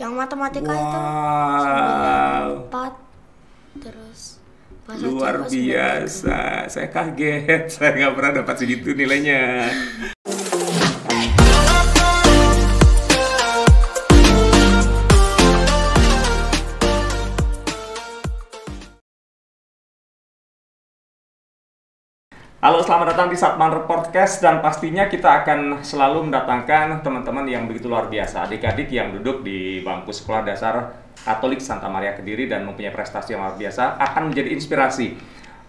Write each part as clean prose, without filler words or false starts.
Yang matematika itu Wow, 4, terus bahasa luar Jawa 92. biasa. Saya kaget, saya nggak pernah dapat segitu nilainya. Halo, selamat datang di Satman Podcast, dan pastinya kita akan selalu mendatangkan teman-teman yang begitu luar biasa, adik-adik yang duduk di bangku sekolah dasar Katolik Santa Maria Kediri dan mempunyai prestasi yang luar biasa, akan menjadi inspirasi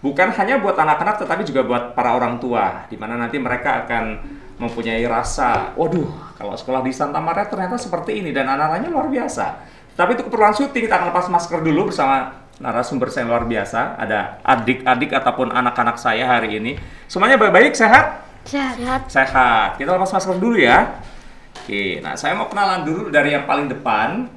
bukan hanya buat anak-anak tetapi juga buat para orang tua, di mana nanti mereka akan mempunyai rasa, waduh, kalau sekolah di Santa Maria ternyata seperti ini dan anak-anaknya luar biasa. Tapi untuk keperluan syuting kita akan lepas masker dulu bersama narasumber saya luar biasa. Ada adik-adik ataupun anak-anak saya hari ini. Semuanya baik-baik, sehat? Sehat. Sehat. Kita lepas masker dulu ya. Oke, nah saya mau kenalan dulu dari yang paling depan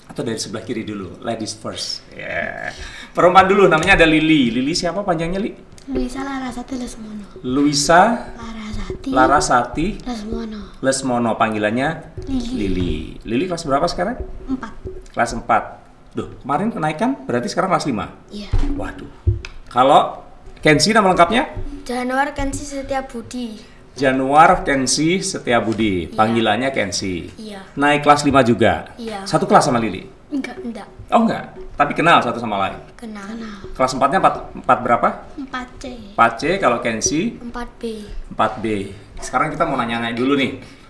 atau dari sebelah kiri dulu. Ladies first. Ya. Perempuan dulu, namanya ada Lili. Lili siapa panjangnya, Li? Luisa Larasati Lesmono. Luisa Larasati Larasati Lesmono. Lesmono, panggilannya Lili. Lili kelas berapa sekarang? 4. Kelas 4. Duh, kemarin kenaikan berarti sekarang kelas 5? Iya. Waduh. Kalau Kensi nama lengkapnya? Januar Kensi Setiabudi. Januar Kensi Setiabudi. Iya. Panggilannya Kensi. Iya. Naik kelas 5 juga? Iya. Satu kelas sama Lili? Enggak. Oh enggak, tapi kenal satu sama lain. Kenal. Kelas 4-nya 4 berapa? 4C. 4C, kalau Kensi 4B. 4B. Sekarang kita mau nanya-nanya dulu nih.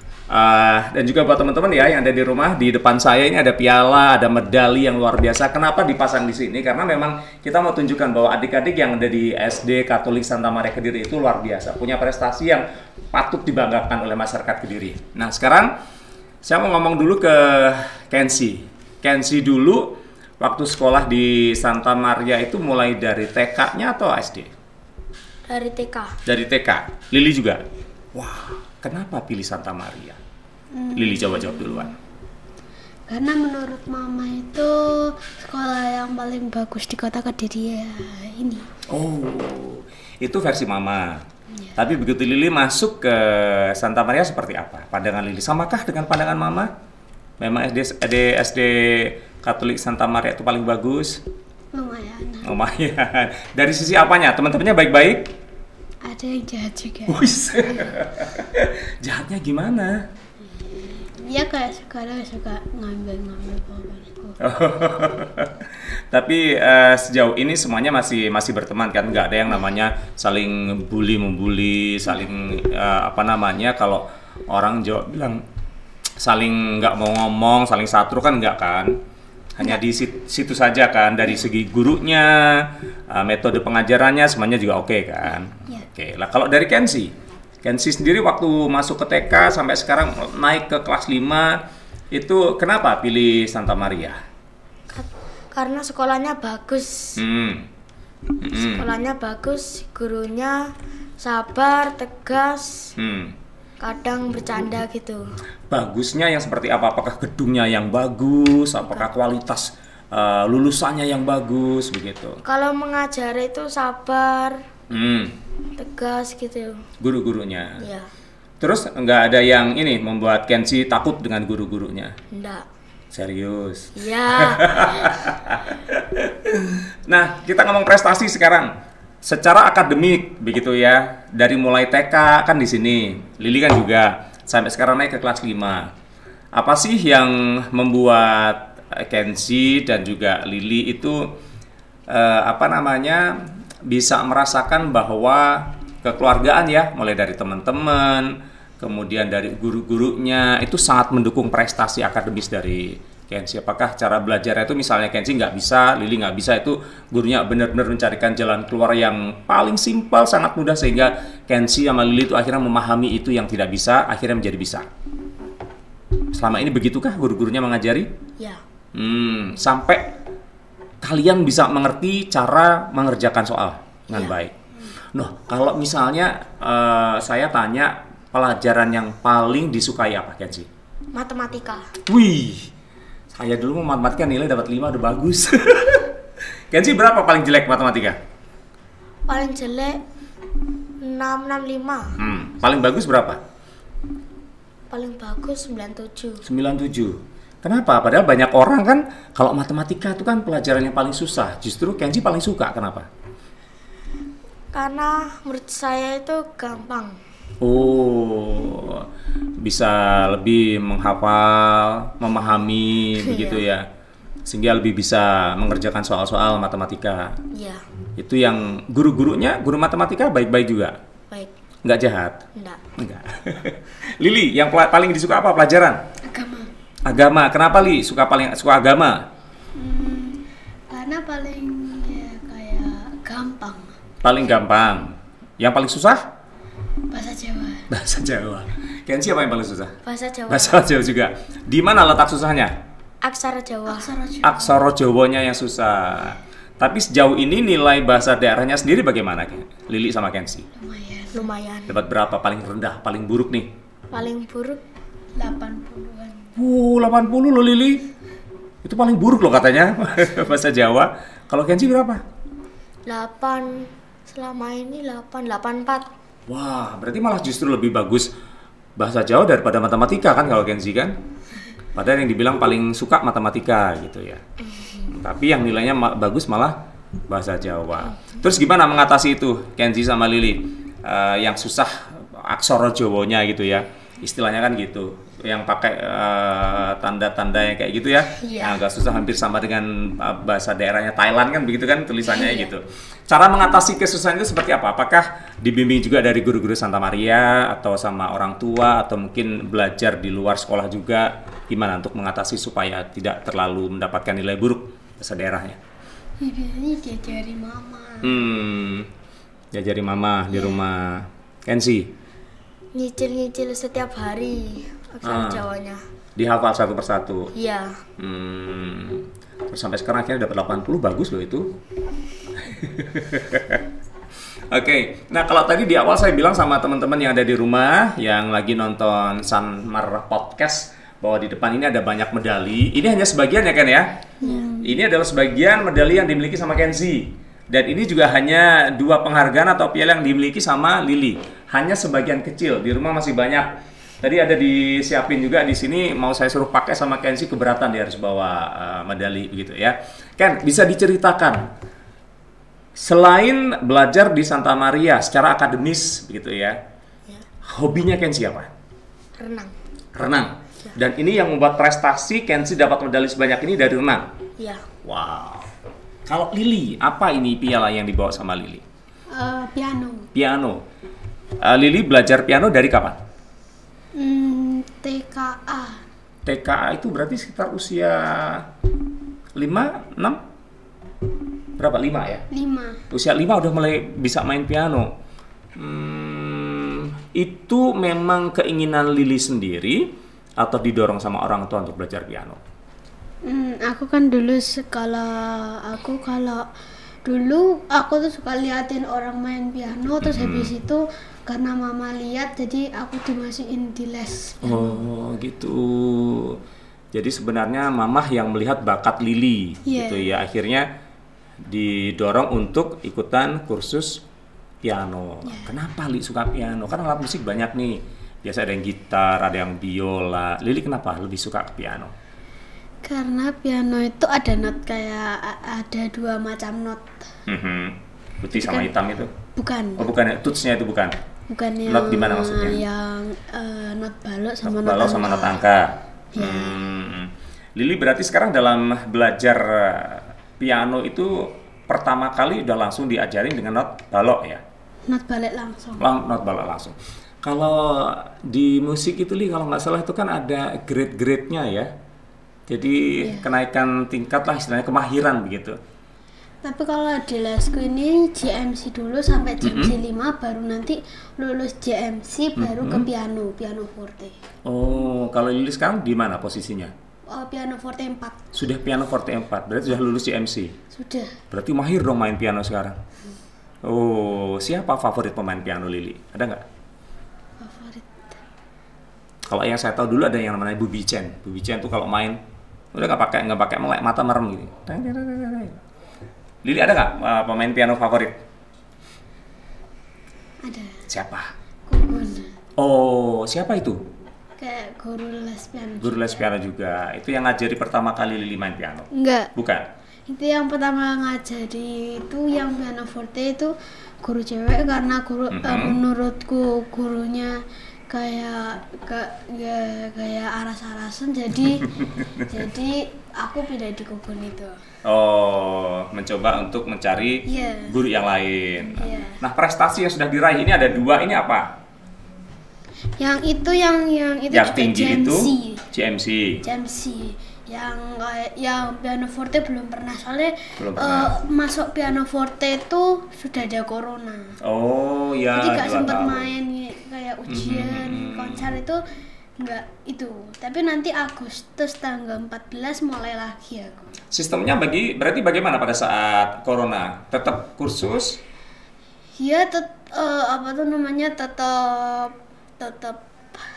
Dan juga buat teman-teman ya yang ada di rumah, di depan saya ini ada piala, ada medali yang luar biasa. Kenapa dipasang di sini? Karena memang kita mau tunjukkan bahwa adik-adik yang ada di SD Katolik Santa Maria Kediri itu luar biasa, punya prestasi yang patut dibanggakan oleh masyarakat Kediri. Nah, sekarang saya mau ngomong dulu ke Kensi. Kensi dulu waktu sekolah di Santa Maria itu mulai dari TK-nya atau SD? Dari TK. Dari TK. Lili juga? Wah, kenapa pilih Santa Maria? Lili coba jawab duluan. Karena menurut mama itu sekolah yang paling bagus di kota Kediri ya ini. Oh, itu versi mama. Ya. Tapi begitu Lili masuk ke Santa Maria seperti apa? Pandangan Lili samakah dengan pandangan mama? Memang SD Katolik Santa Maria itu paling bagus? Lumayan. Lumayan. Dari sisi apanya? Teman-temannya baik-baik? Ada yang jahat juga. Wih, jahatnya gimana? Dia kayak sekarang suka ngambil pohonku. Tapi sejauh ini semuanya masih berteman kan, nggak ada yang namanya saling membuli, saling kalau orang Jawa bilang saling nggak mau ngomong, saling satru kan nggak kan? Hanya di situ saja kan, dari segi gurunya, metode pengajarannya semuanya juga oke kan? Ya. Oke, lah kalau dari Kensi sendiri waktu masuk ke TK sampai sekarang naik ke kelas 5 itu kenapa pilih Santa Maria? Karena sekolahnya bagus. Sekolahnya bagus, gurunya sabar, tegas, kadang bercanda gitu. Bagusnya yang seperti apa? Apakah gedungnya yang bagus? Apakah kualitas lulusannya yang bagus begitu? Kalau mengajar itu sabar, tegas gitu. Guru-gurunya. Iya. Terus nggak ada yang ini membuat Kensi takut dengan guru-gurunya? Enggak. Serius? Iya. Nah, kita ngomong prestasi sekarang. Secara akademik begitu ya. Dari mulai TK kan di sini. Lili kan juga sampai sekarang naik ke kelas 5. Apa sih yang membuat Kensi dan juga Lili itu bisa merasakan bahwa kekeluargaan ya, mulai dari teman-teman, kemudian dari guru-gurunya itu sangat mendukung prestasi akademis dari Kensi? Apakah cara belajarnya itu misalnya Kensi nggak bisa, Lili nggak bisa, itu gurunya benar-benar mencarikan jalan keluar yang paling simpel, sangat mudah sehingga Kensi sama Lili itu akhirnya memahami itu yang tidak bisa, akhirnya menjadi bisa. Selama ini begitukah guru-gurunya mengajari? Ya. Sampai kalian bisa mengerti cara mengerjakan soal dengan baik. Nah, kalau misalnya saya tanya pelajaran yang paling disukai apa, Kensi? Matematika. Wih, saya dulu mau matematika nilai dapat 5 udah bagus. Kensi berapa paling jelek matematika? Paling jelek 665. Paling bagus berapa? Paling bagus 97. 97. Kenapa? Padahal banyak orang kan kalau matematika itu kan pelajaran yang paling susah. Justru Kenzi paling suka. Kenapa? Karena menurut saya itu gampang. Oh, bisa lebih menghafal, memahami begitu ya. Sehingga lebih bisa mengerjakan soal-soal matematika. Iya, Itu yang guru-gurunya, guru matematika baik-baik juga. baik. Nggak jahat. Enggak. Lili, yang paling disuka apa pelajaran? Agama. Agama. Kenapa Li paling suka agama? Karena paling ya kayak gampang. Paling gampang. Yang paling susah? Bahasa Jawa. Bahasa Jawa. Kenzi apa yang paling susah? Bahasa Jawa. Bahasa Jawa juga. Di mana letak susahnya? Aksara Jawa. Aksara Jawanya yang susah. Tapi sejauh ini nilai bahasa daerahnya sendiri bagaimana, Lili sama Kenzi? Lumayan. Dapat berapa paling rendah, paling buruk nih? Paling buruk 80-an. 80 loh Lili. Itu paling buruk loh katanya bahasa Jawa. Kalau Kenzi berapa? 8 selama ini 84. Wah, berarti malah justru lebih bagus bahasa Jawa daripada matematika kan kalau Kenzi kan? Padahal yang dibilang paling suka matematika gitu ya. Tapi yang nilainya bagus malah bahasa Jawa. Terus gimana mengatasi itu Kenzi sama Lili? Yang susah aksara Jawanya gitu ya. Istilahnya kan gitu. Yang pakai tanda-tanda yang kayak gitu ya. Iya. Yang agak susah hampir sama dengan bahasa daerahnya Thailand kan begitu kan tulisannya gitu. Cara mengatasi kesusahan itu seperti apa? Apakah dibimbing juga dari guru-guru Santa Maria atau sama orang tua atau mungkin belajar di luar sekolah juga? Gimana untuk mengatasi supaya tidak terlalu mendapatkan nilai buruk bahasa daerahnya? Ya, biasanya diajari mama. Diajari mama di rumah. Kenzi? Nyicil-nyicil setiap hari aksara Jawanya. Dihafal satu persatu? Iya. Terus sampai sekarang akhirnya dapat 80, bagus loh itu. Oke, nah kalau tadi di awal saya bilang sama teman-teman yang ada di rumah yang lagi nonton Sanmar Podcast bahwa di depan ini ada banyak medali. Ini hanya sebagian ya Ken ya? Ini adalah sebagian medali yang dimiliki sama Kenzi. Dan ini juga hanya 2 penghargaan atau piala yang dimiliki sama Lili. Hanya sebagian kecil. Di rumah masih banyak. Tadi ada disiapin juga di sini. Mau saya suruh pakai sama Kenzi, keberatan dia harus bawa medali begitu ya. Ken, bisa diceritakan selain belajar di Santa Maria secara akademis begitu ya, hobinya Kenzi apa? Renang. Dan ini yang membuat prestasi Kenzi dapat medali sebanyak ini dari renang. Iya. Wow. Kalau Lili, apa ini piala yang dibawa sama Lili? Piano. Lili belajar piano dari kapan? TKA. TKA itu berarti sekitar usia 5, 6? Berapa? 5 ya? 5. Usia 5 udah mulai bisa main piano. Itu memang keinginan Lili sendiri atau didorong sama orang tua untuk belajar piano? Aku kan dulu dulu aku tuh suka liatin orang main piano, terus habis itu karena mama lihat jadi aku dimasukin di les. Oh gitu. Jadi sebenarnya mamah yang melihat bakat Lili gitu ya, akhirnya didorong untuk ikutan kursus piano. Kenapa Li suka piano? Kan alat musik banyak nih. Biasa ada yang gitar, ada yang biola. Lili kenapa lebih suka ke piano? Karena piano itu ada not kayak ada 2 macam not. Putih sama hitam itu? Bukan. Oh bukan, tutsnya itu bukan? Bukan yang Not di mana maksudnya? Yang not balok sama not balok sama not angka. Lili berarti sekarang dalam belajar piano itu pertama kali udah langsung diajarin dengan not balok ya? Not balok langsung. Not balok langsung. Kalau di musik itu Li, kalau nggak salah itu kan ada grade-grade-nya ya. Jadi kenaikan tingkat lah istilahnya, kemahiran begitu. Tapi kalau di lesku ini JMC dulu sampai JMC 5 baru nanti lulus JMC baru ke piano forte. Oh, kalau Lili sekarang di mana posisinya? Piano forte 4. Sudah piano forte 4, berarti sudah lulus JMC. Sudah. Berarti mahir dong main piano sekarang. Oh, siapa favorit pemain piano Lili? Ada nggak? Favorit. Kalau yang saya tahu dulu ada yang namanya Bubi Chen. Bubi Chen tuh kalau main udah nggak pakai melek, mata merem gitu. Lili ada nggak pemain piano favorit? Ada. Siapa? Gugun. Oh, siapa itu? kayak guru les piano. Guru les piano juga. Itu yang ngajari pertama kali Lili main piano? Enggak. Bukan? Itu yang pertama ngajari itu yang piano forte itu guru cewek karena menurutku gurunya kayak aras-arasan jadi aku pindah di Gugun itu. Oh, mencoba untuk mencari guru yang lain. Nah, prestasi yang sudah diraih ini ada 2, ini apa? Yang tinggi GMC. GMC. Yang piano forte belum pernah soalnya masuk piano forte itu sudah ada corona. Oh ya. Jadi gak sempat main kayak ujian konser itu enggak itu. Tapi nanti Agustus tanggal 14 mulai lagi aku. Sistemnya berarti bagaimana pada saat corona? Tetap kursus? Iya, tetap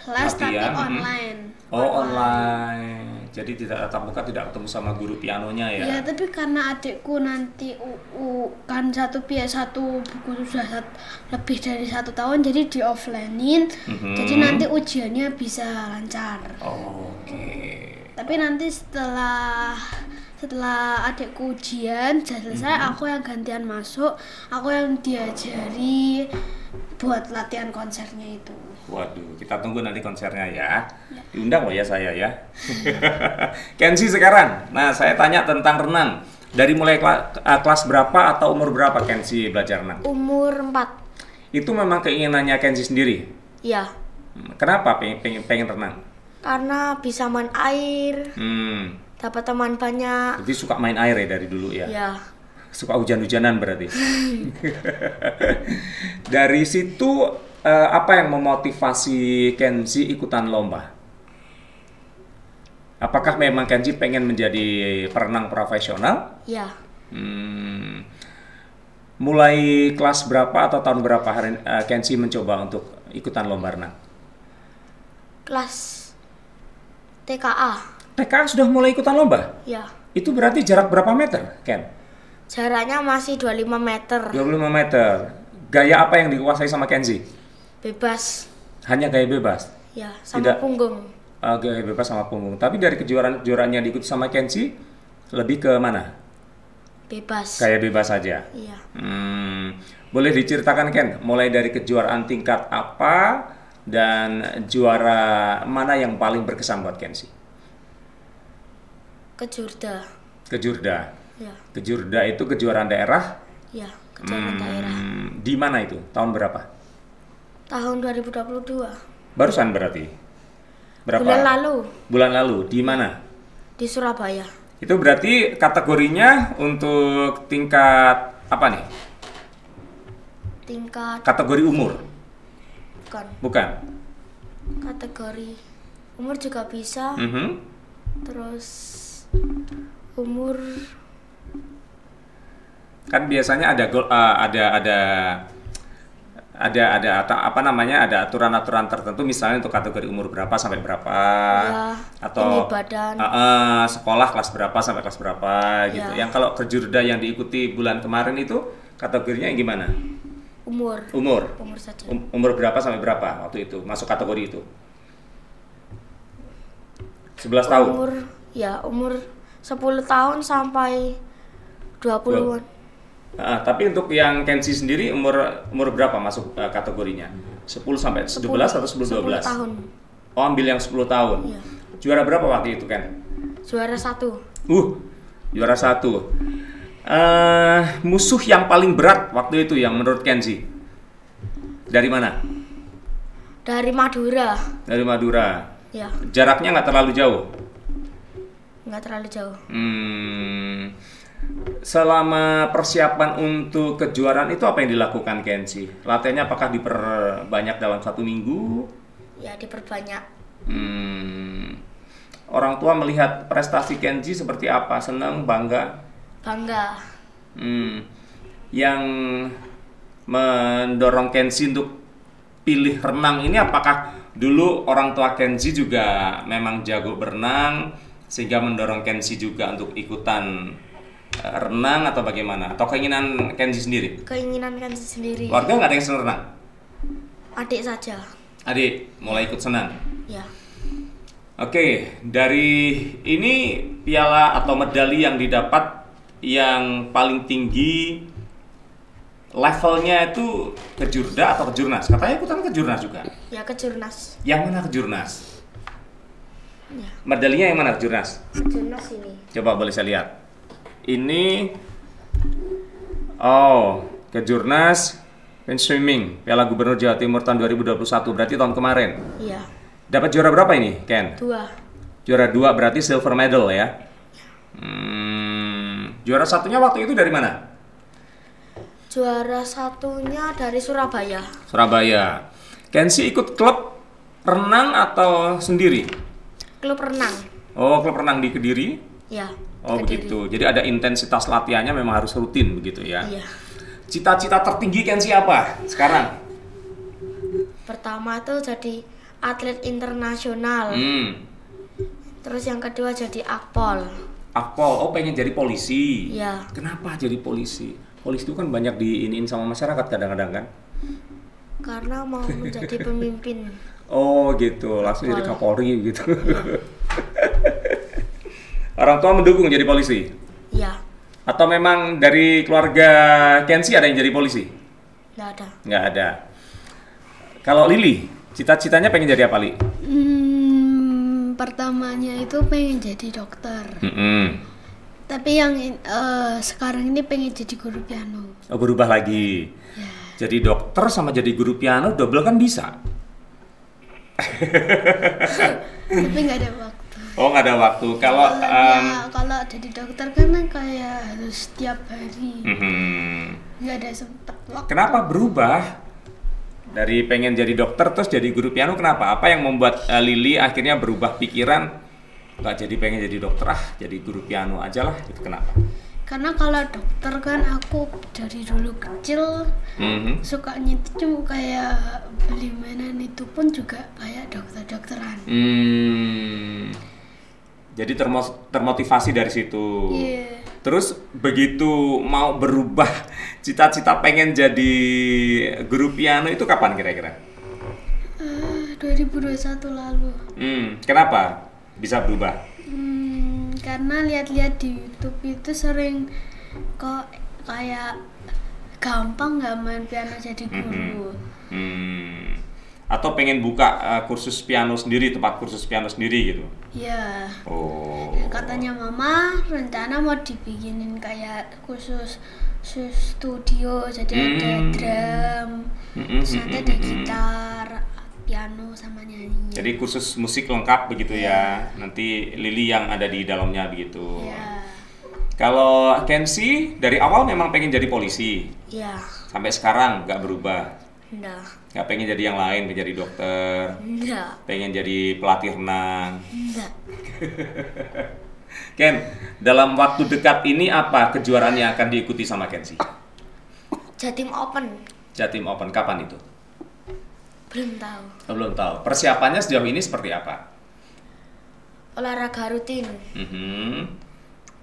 les tapi online. Online. Jadi tidak tatap muka, tidak ketemu sama guru pianonya ya? Iya, tapi karena adikku nanti kan satu buku sudah lebih dari 1 tahun, jadi di offline-in. Jadi nanti ujiannya bisa lancar. Oke. Tapi nanti setelah adikku ujian sudah selesai, aku yang gantian masuk, aku yang diajari buat latihan konsernya itu. Waduh, kita tunggu nanti konsernya ya. Diundang loh ya saya ya. Kenzi sekarang, nah saya tanya tentang renang. Dari mulai kelas berapa atau umur berapa Kenzi belajar renang? Umur 4. Itu memang keinginannya Kenzi sendiri? Iya. Kenapa pengen renang? Karena bisa main air, dapat teman banyak. Jadi suka main air ya dari dulu ya? Iya. Suka hujan-hujanan berarti? Dari situ apa yang memotivasi Kenzi ikutan lomba? Apakah memang Kenzi pengen menjadi perenang profesional? Iya. Mulai kelas berapa atau tahun berapa Kenzi mencoba untuk ikutan lomba renang? Kelas TKA. TKA sudah mulai ikutan lomba? Iya. Itu berarti jarak berapa meter, Ken? Jaraknya masih 25 meter. 25 meter. Gaya apa yang dikuasai sama Kenzi? Bebas. Hanya gaya bebas? Ya, sama punggung. Gaya bebas sama punggung. Tapi dari kejuaraan-kejuaraan yang diikuti sama Kenzi, lebih ke mana? Bebas. Gaya bebas saja? Iya. Boleh diceritakan Ken, mulai dari kejuaraan tingkat apa, dan juara mana yang paling berkesan buat Kenzi? Kejurda. Kejurda? Ya. Kejurda itu kejuaraan daerah? Ya, kejuaraan daerah. Di mana itu? Tahun berapa? Tahun 2022. Barusan berarti? Berapa? Bulan lalu. Bulan lalu, di mana? Di Surabaya. Itu berarti kategorinya untuk tingkat apa nih? Tingkat kategori umur? Bukan. Kategori umur juga bisa. Terus umur kan biasanya ada aturan-aturan tertentu, misalnya untuk kategori umur berapa sampai berapa, ya, atau badan. Sekolah kelas berapa sampai kelas berapa gitu. Ya. Yang kalau kejurda yang diikuti bulan kemarin itu kategorinya yang gimana? Umur saja. Umur berapa sampai berapa waktu itu masuk kategori itu? 11 tahun. Umur 10 tahun sampai 20-an. Tapi untuk yang Kenzi sendiri umur berapa masuk kategorinya? 10 sampai 11 atau 10 12? 10 tahun. Oh, ambil yang 10 tahun. Iya. Juara berapa waktu itu, Ken? Juara 1. Juara 1. Musuh yang paling berat waktu itu yang menurut Kenzi? Dari mana? Dari Madura. Dari Madura. Ya. Jaraknya nggak terlalu jauh? Nggak terlalu jauh. Selama persiapan untuk kejuaraan itu apa yang dilakukan Kenzi? Latihannya apakah diperbanyak dalam 1 minggu? Ya, diperbanyak. Orang tua melihat prestasi Kenzi seperti apa? Senang, bangga? Bangga. Yang mendorong Kenzi untuk pilih renang ini, apakah dulu orang tua Kenzi juga memang jago berenang sehingga mendorong Kenzi juga untuk ikutan renang, atau bagaimana? Atau keinginan Kenzi sendiri? Keinginan Kenzi sendiri. Keluarga nggak ada yang senang renang? Adik saja. Adik mulai ikut senang? Ya. Oke, dari ini piala atau medali yang didapat yang paling tinggi levelnya itu kejurda atau kejurnas? Katanya ikutan kejurnas juga. Ya kejurnas. Yang mana kejurnas? Ya. Medalinya yang mana kejurnas? Kejurnas ini. Coba boleh saya lihat. Ini oh, kejurnas pen swimming Piala Gubernur Jawa Timur tahun 2021, berarti tahun kemarin. Iya. Dapat juara berapa ini, Ken? 2. Juara 2 berarti silver medal ya. Juara satunya waktu itu dari mana? Juara satunya dari Surabaya. Surabaya. Kensi ikut klub renang atau sendiri? Klub renang. Oh, klub renang di Kediri? Ya. Oh, Kediri. begitu. Jadi ada intensitas latihannya memang harus rutin begitu ya. Iya. Cita-cita tertinggi Kensi apa sekarang? Pertama itu jadi atlet internasional. Terus yang kedua jadi akpol. Akpol, oh pengen jadi polisi. Iya. Kenapa jadi polisi? Polisi itu kan banyak diiniin sama masyarakat kadang-kadang kan? Karena mau menjadi pemimpin. Oh gitu, langsung jadi Kapolri. Kapolri gitu. Orang tua mendukung jadi polisi? Iya. Atau memang dari keluarga Kensi ada yang jadi polisi? Nggak ada. Nggak ada. Kalau Lili, cita-citanya pengen jadi apa, Li? Pertamanya itu pengen jadi dokter. Tapi yang sekarang ini pengen jadi guru piano. Oh, berubah lagi. Ya. Jadi dokter sama jadi guru piano double kan bisa? Tapi nggak ada waktu. Oh, nggak ada waktu. Kalau Kalau jadi dokter kan kayak harus setiap hari. Nggak ada sempet waktu. Kenapa berubah? Dari pengen jadi dokter terus jadi guru piano, kenapa? Apa yang membuat Lili akhirnya berubah pikiran? Nggak jadi pengen jadi dokter, jadi guru piano aja lah, gitu. Kenapa? Karena kalau dokter kan aku dari dulu kecil sukanya itu cuma kayak beli mainan, itu pun juga kayak dokter-dokteran. Jadi termotivasi dari situ. Iya. Terus begitu mau berubah cita-cita pengen jadi guru piano itu kapan kira-kira? 2021 lalu. Kenapa bisa berubah? Karena lihat-lihat di YouTube itu sering kok kayak gampang nggak main piano jadi guru. Atau pengen buka kursus piano sendiri, tempat kursus piano sendiri gitu? Ya. Oh. Katanya mama rencana mau dibikinin kayak khusus studio, jadi ada drum, terus nanti ada gitar, piano sama nyanyi. Jadi kursus musik lengkap begitu ya. Nanti Lili yang ada di dalamnya begitu. Ya. Kalau Kensi dari awal memang pengen jadi polisi. Iya. Sampai sekarang nggak berubah. Enggak. Nggak pengen jadi yang lain, pengen jadi dokter, Enggak. pengen jadi pelatih renang. Enggak. Ken, dalam waktu dekat ini apa kejuaraan yang akan diikuti sama Kensi? Jatim Open. Jatim Open, kapan itu? Belum tahu. Oh, belum tahu. Persiapannya sejauh ini seperti apa? Olahraga rutin.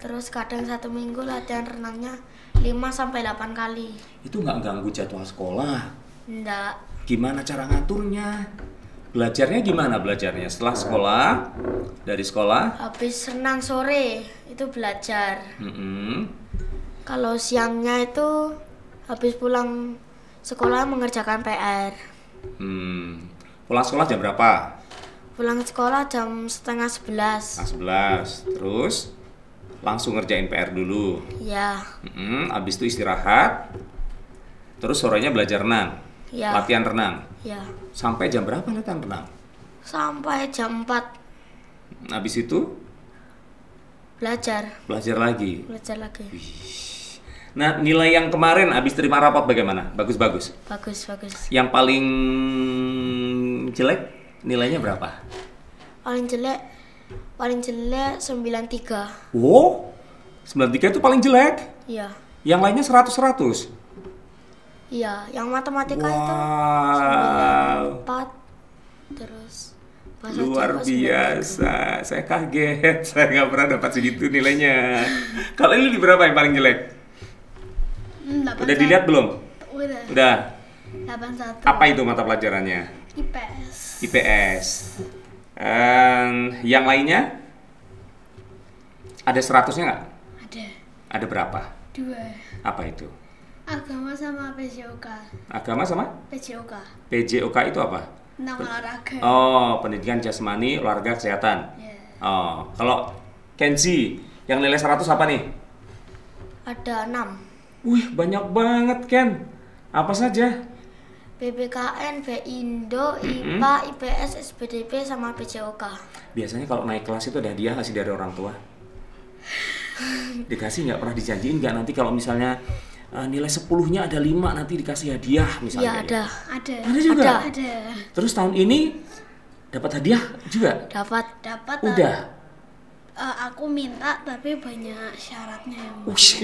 Terus kadang 1 minggu latihan renangnya 5-8 kali. Itu nggak ganggu jadwal sekolah? Enggak. Gimana cara ngaturnya? Belajarnya gimana belajarnya? Setelah sekolah, dari sekolah? Habis renang sore itu belajar. Kalau siangnya itu habis pulang sekolah mengerjakan PR. Pulang sekolah jam berapa? Pulang sekolah jam 10:30. 11. Terus langsung ngerjain PR dulu. Ya. Abis itu istirahat. Terus sorenya belajar renang. Ya. Latihan renang. Ya. Sampai jam berapa latihan renang? Sampai jam 4 Abis itu belajar. belajar lagi. Belajar lagi. Nah, nilai yang kemarin abis terima rapot bagaimana? Bagus-bagus? Bagus. Yang paling jelek nilainya berapa? Paling jelek 93. Wow, 93 itu paling jelek. Iya. Yang lainnya 100-100. Iya, yang matematika itu Wow, 4. Terus bahasa luar Jawa biasa. Saya kaget, saya nggak pernah dapat segitu nilainya. Kalau ini di berapa yang paling jelek? Udah dilihat belum? Udah. Udah. 81. Apa itu mata pelajarannya? IPS. IPS. Yang lainnya ada 100-nya nggak? Ada Ada berapa? 2. Apa itu? Agama sama PJOK. Agama sama PJOK PJOK itu apa? tentang olahraga. Oh, pendidikan jasmani, olahraga, kesehatan. Ya. Oh, kalau Kenzi yang nilai 100 apa nih? Ada 6. Wih, banyak banget Ken. Apa saja? BBKN, BIndo, IPA, IPS, SPDP, sama PJOK. Biasanya kalau naik kelas itu ada hadiah nggak sih dari orang tua? Dikasih nggak? Pernah dijanjiin nggak nanti kalau misalnya nilai 10-nya ada 5 nanti dikasih hadiah misalnya? Iya, ada. Ada. Ada juga? Ada. Terus tahun ini dapat hadiah juga? Dapat. Dapat. Udah? Aku minta tapi banyak syaratnya yang Ush.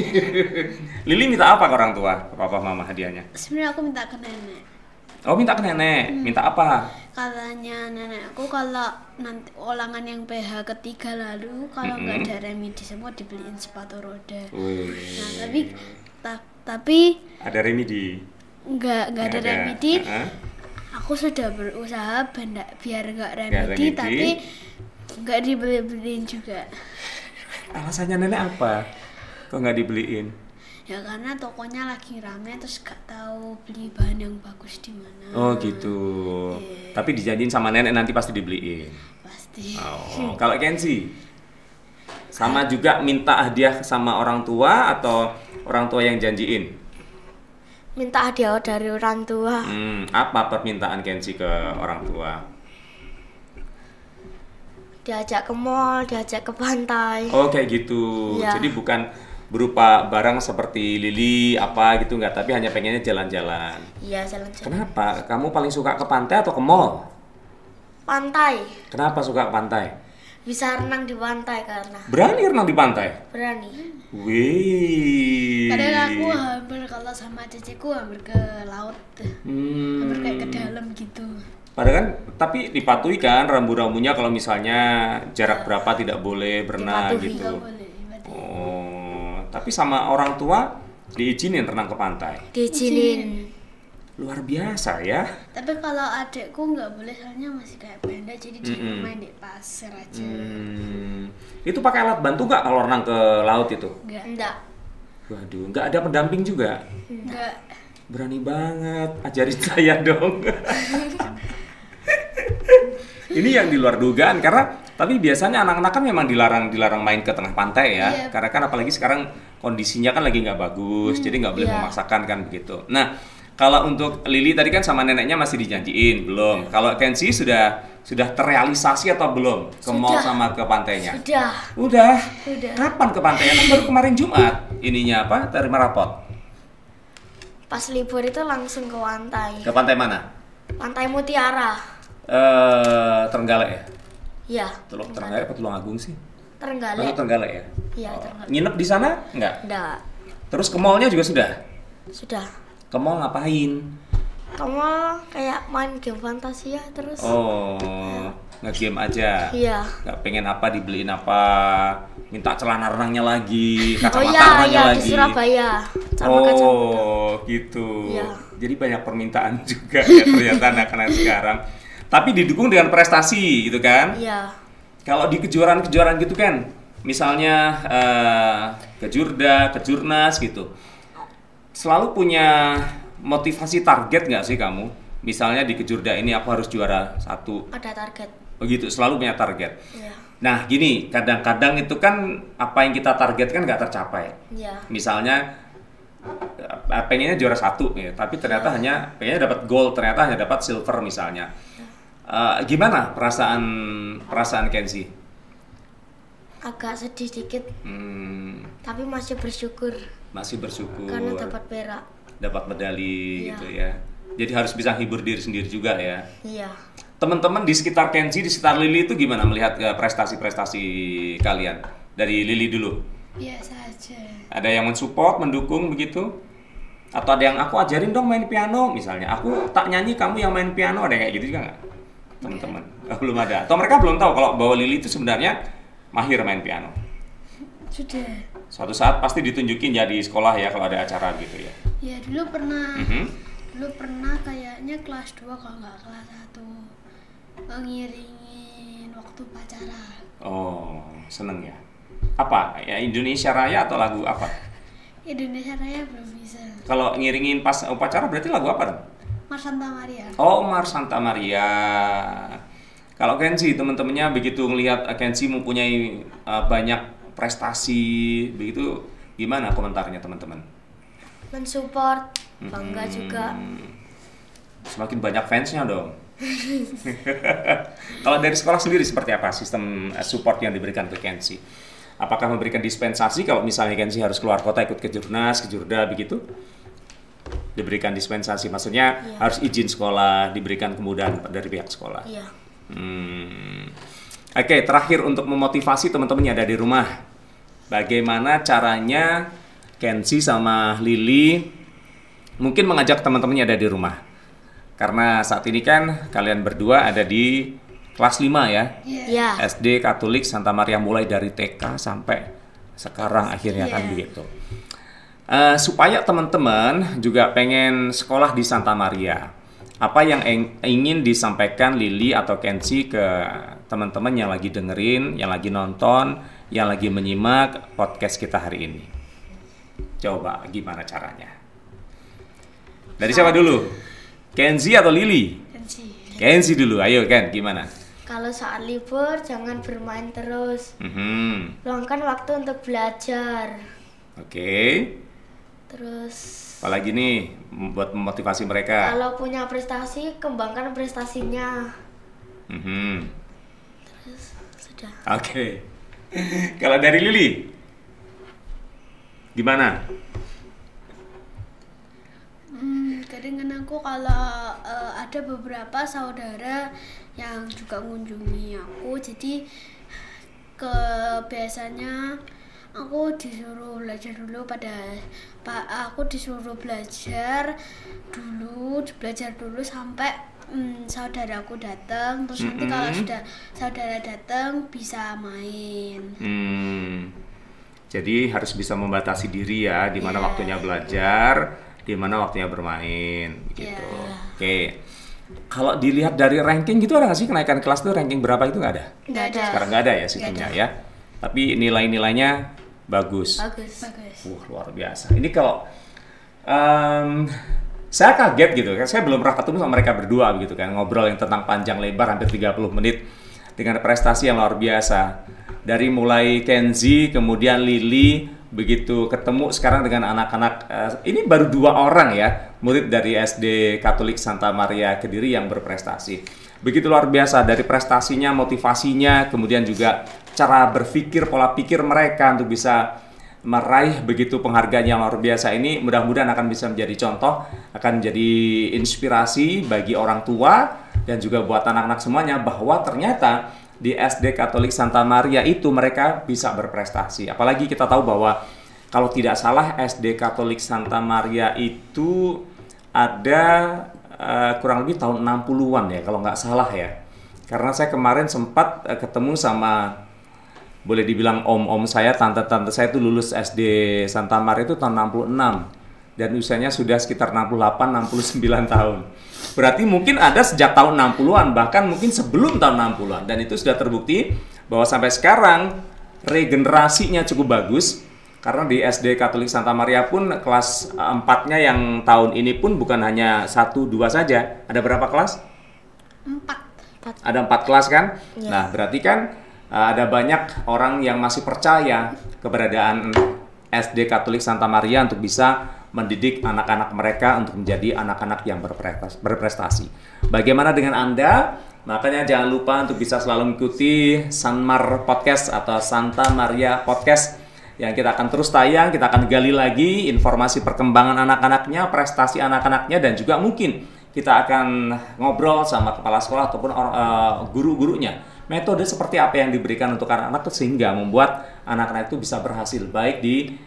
Lili minta apa ke orang tua? Ke papa mama hadiahnya? sebenarnya aku minta ke nenek. Oh, minta ke nenek. Minta apa? Katanya nenekku kalau nanti ulangan yang PH ketiga lalu kalau nggak ada remedi semua dibeliin sepatu roda. Wih. Nah tapi Ada remedi? nggak ada remedi. Heeh. Aku sudah berusaha biar nggak Nggak remedi, remedi. tapi nggak dibeliin juga. Alasannya nenek apa? Kok nggak dibeliin? Ya karena tokonya lagi rame terus gak tahu beli bahan yang bagus di mana. Oh gitu. Tapi dijanjiin sama nenek nanti pasti dibeliin. Pasti. Oh, kalau Kenzi sama juga minta hadiah sama orang tua atau orang tua yang janjiin? Minta hadiah dari orang tua. Apa permintaan Kenzi ke orang tua? Diajak ke mall, diajak ke pantai. Oh kayak gitu. Iya. Jadi bukan berupa barang seperti Lili apa gitu nggak, tapi hanya pengennya jalan-jalan. Iya, jalan-jalan. Kenapa? Kamu paling suka ke pantai atau ke mall? Pantai. Kenapa suka ke pantai? Bisa renang di pantai karena Berani renang di pantai? berani. Wih. Kadang aku hampir kalau sama ceceku hampir ke laut, hampir kayak ke dalam gitu. Padahal kan, tapi dipatuhi kan rambu-rambunya kalau misalnya jarak berapa tidak boleh berenang Dipatuhi. gitu. Nggak boleh. Oh, tapi sama orang tua diizinin renang ke pantai. Diizinin. Luar biasa ya. Tapi kalau adekku nggak boleh soalnya masih kayak pendek jadi dia main di pasir aja. Itu pakai alat bantu nggak kalau renang ke laut itu? Enggak. Waduh, nggak ada pendamping juga. Enggak. Berani banget, ajarin saya dong. Ini yang di luar dugaan karena tapi biasanya anak-anak kan memang dilarang main ke tengah pantai ya. Iya. Karena kan apalagi sekarang kondisinya kan lagi nggak bagus, jadi nggak boleh Iya. memaksakan kan begitu. Nah, kalau untuk Lili tadi kan sama neneknya masih dijanjiin, belum. Kalau Kenzi sudah terrealisasi atau belum ke mall sama ke pantainya? Sudah. Udah. Kapan ke pantainya? Kan baru kemarin Jumat. Ininya apa? Terima rapot. Pas libur itu langsung ke pantai. Ke pantai mana? Pantai Mutiara. Trenggalek ya? Iya. Trenggalek apa Tulungagung sih? Trenggalek. Masuk Trenggalek ya? Iya, Oh. Trenggalek. Nginep di sana? Enggak. Enggak. Terus ke mallnya juga sudah? Sudah. Ke mall ngapain? Kamu kayak main game Fantasia terus. Oh, nge-game aja. Iya. Nggak pengen apa dibeliin apa, minta celana renangnya lagi, Oh kacamata iya, renangnya iya lagi. di Surabaya. Sama kacamata. Oh, gitu. Iya. Jadi banyak permintaan juga ya ternyata anak-anak sekarang. Tapi didukung dengan prestasi gitu kan? Iya. Kalau di kejuaraan-kejuaraan gitu kan, misalnya kejurda, kejurnas gitu, selalu punya motivasi target nggak sih kamu? Misalnya di kejurda ini aku harus juara 1. Ada target. Begitu, selalu punya target. Iya. Nah gini, kadang-kadang itu kan apa yang kita targetkan nggak tercapai. Iya. Misalnya pengennya juara 1 ya, tapi ternyata pengennya dapat gold, ternyata hanya dapat silver misalnya. Gimana perasaan Kenzi? Agak sedih dikit, tapi masih bersyukur Masih bersyukur. karena dapat perak. Dapat medali Iya. gitu ya. Jadi harus bisa hibur diri sendiri juga ya. Iya. Teman-teman di sekitar Kenzi, di sekitar Lili itu gimana melihat prestasi-prestasi kalian? Dari Lili dulu. Biasa aja. Ada yang mensupport, mendukung begitu? Atau ada yang aku ajarin dong main piano misalnya. Aku tak nyanyi, kamu yang main piano, ada yang kayak gitu juga nggak? Teman-teman. Belum ada. Atau mereka belum tahu kalau bahwa Lili itu sebenarnya mahir main piano. Sudah. Suatu saat pasti ditunjukin ya di sekolah ya kalau ada acara gitu ya. Ya dulu pernah. Mhm. Dulu pernah kayaknya kelas 2 kalau nggak kelas 1 ngiringin waktu upacara. Oh, seneng ya. Apa? Ya Indonesia Raya atau lagu apa? Indonesia Raya belum bisa. Kalau ngiringin pas upacara berarti lagu apa dong? Mars Santa Maria. Oh, Mars Santa Maria. Kalau Kenzi, teman-temannya begitu ngelihat Kenzi mempunyai banyak prestasi, begitu gimana komentarnya teman-teman? Mensupport, bangga juga. Semakin banyak fansnya dong. Kalau dari sekolah sendiri seperti apa sistem support yang diberikan ke Kenzi? Apakah memberikan dispensasi kalau misalnya Kenzi harus keluar kota ikut ke Jurnas, ke Jurda begitu? Diberikan dispensasi, maksudnya harus izin sekolah, diberikan kemudahan dari pihak sekolah. Iya. Oke, terakhir untuk memotivasi teman-teman yang ada di rumah, bagaimana caranya Kenzi sama Lili mungkin mengajak teman-teman yang ada di rumah? Karena saat ini kan kalian berdua ada di kelas 5 ya, Iya. SD Katolik Santa Maria, mulai dari TK sampai sekarang akhirnya kan begitu. Supaya teman-teman juga pengen sekolah di Santa Maria, apa yang ingin disampaikan Lili atau Kenzi ke teman-teman yang lagi dengerin, yang lagi nonton, yang lagi menyimak podcast kita hari ini? Coba gimana caranya? Dari siapa dulu? Kenzi atau Lili? Kenzi dulu, ayo Ken, gimana? Kalau saat libur jangan bermain terus. Luangkan waktu untuk belajar. Oke. Terus Apalagi nih buat memotivasi mereka? kalau punya prestasi, kembangkan prestasinya. Terus sudah. Oke. Kalau dari Lili, gimana? Kadang aku kalau ada beberapa saudara yang juga mengunjungi aku, jadi biasanya aku disuruh belajar dulu aku disuruh belajar dulu sampai saudaraku datang, terus nanti kalau sudah saudara datang bisa main. Jadi harus bisa membatasi diri ya, di mana waktunya belajar, di mana waktunya bermain gitu. Oke. Kalau dilihat dari ranking gitu, ada nggak sih kenaikan kelas tuh ranking berapa itu? Nggak ada? Nggak ada. Sekarang nggak ada ya sistemnya ya. Tapi nilai-nilainya bagus. Bagus. Luar biasa. Ini kalau saya kaget gitu kan, saya belum pernah ketemu sama mereka berdua gitu kan, ngobrol yang tentang panjang lebar hampir 30 menit dengan prestasi yang luar biasa. Dari mulai Kenzi, kemudian Lili, begitu ketemu sekarang dengan anak-anak, ini baru 2 orang ya, murid dari SD Katolik Santa Maria Kediri yang berprestasi. Begitu luar biasa dari prestasinya, motivasinya, kemudian juga cara berpikir, pola pikir mereka untuk bisa meraih begitu penghargaan yang luar biasa ini. Mudah-mudahan akan bisa menjadi contoh, akan menjadi inspirasi bagi orang tua dan juga buat anak-anak semuanya, bahwa ternyata di SD Katolik Santa Maria itu mereka bisa berprestasi. Apalagi kita tahu bahwa kalau tidak salah SD Katolik Santa Maria itu ada kurang lebih tahun 60-an ya, kalau nggak salah ya. Karena saya kemarin sempat ketemu sama, boleh dibilang om-om saya, tante-tante saya itu lulus SD Santa Maria itu tahun 66 dan usianya sudah sekitar 68-69 tahun. Berarti mungkin ada sejak tahun 60-an, bahkan mungkin sebelum tahun 60-an, dan itu sudah terbukti bahwa sampai sekarang regenerasinya cukup bagus. Karena di SD Katolik Santa Maria pun kelas 4-nya yang tahun ini pun bukan hanya 1, 2 saja. Ada berapa kelas? 4. Ada 4 kelas kan? Ya. Nah, berarti kan ada banyak orang yang masih percaya keberadaan SD Katolik Santa Maria untuk bisa mendidik anak-anak mereka untuk menjadi anak-anak yang berprestasi. Bagaimana dengan Anda? Makanya jangan lupa untuk bisa selalu mengikuti Sanmar Podcast atau Santa Maria Podcast, yang kita akan terus tayang. Kita akan gali lagi informasi perkembangan anak-anaknya, prestasi anak-anaknya, dan juga mungkin kita akan ngobrol sama kepala sekolah ataupun guru-gurunya. Metode seperti apa yang diberikan untuk anak-anak sehingga membuat anak-anak itu bisa berhasil baik di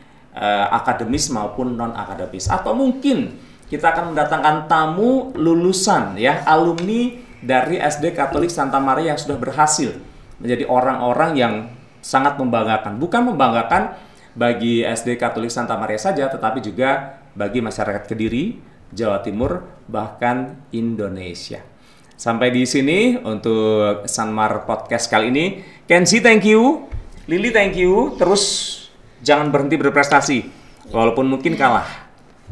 akademis maupun non-akademis. Atau mungkin kita akan mendatangkan tamu lulusan ya, alumni dari SD Katolik Santa Maria yang sudah berhasil menjadi orang-orang yang sangat membanggakan. Bukan membanggakan bagi SD Katolik Santa Maria saja, tetapi juga bagi masyarakat Kediri, Jawa Timur, bahkan Indonesia. Sampai di sini untuk Sanmar Podcast kali ini. Kenzi, thank you. Lili, thank you. Terus jangan berhenti berprestasi. Walaupun mungkin kalah.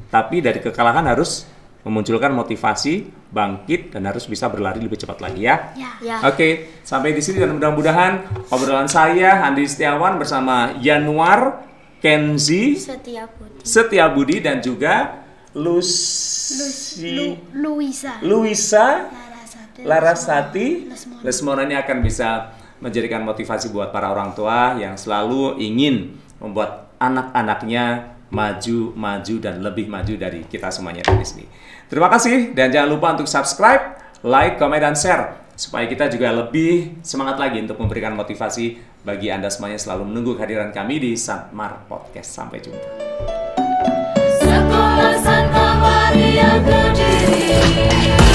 Tapi dari kekalahan harus memunculkan motivasi, bangkit, dan harus bisa berlari lebih cepat lagi ya. Ya. Oke, sampai di sini dan mudah-mudahan obrolan saya, Andi Setiawan bersama Yanuar, Kenzi, Setiabudi, dan juga Luisa, Larasati, Lesmona ini akan bisa menjadikan motivasi buat para orang tua yang selalu ingin membuat anak-anaknya maju dan lebih maju dari kita semuanya di sini. Terima kasih dan jangan lupa untuk subscribe, like, komen, dan share supaya kita juga lebih semangat lagi untuk memberikan motivasi bagi Anda semuanya selalu menunggu kehadiran kami di Sanmar Podcast. Sampai jumpa. Sekolah Santa Maria Kediri.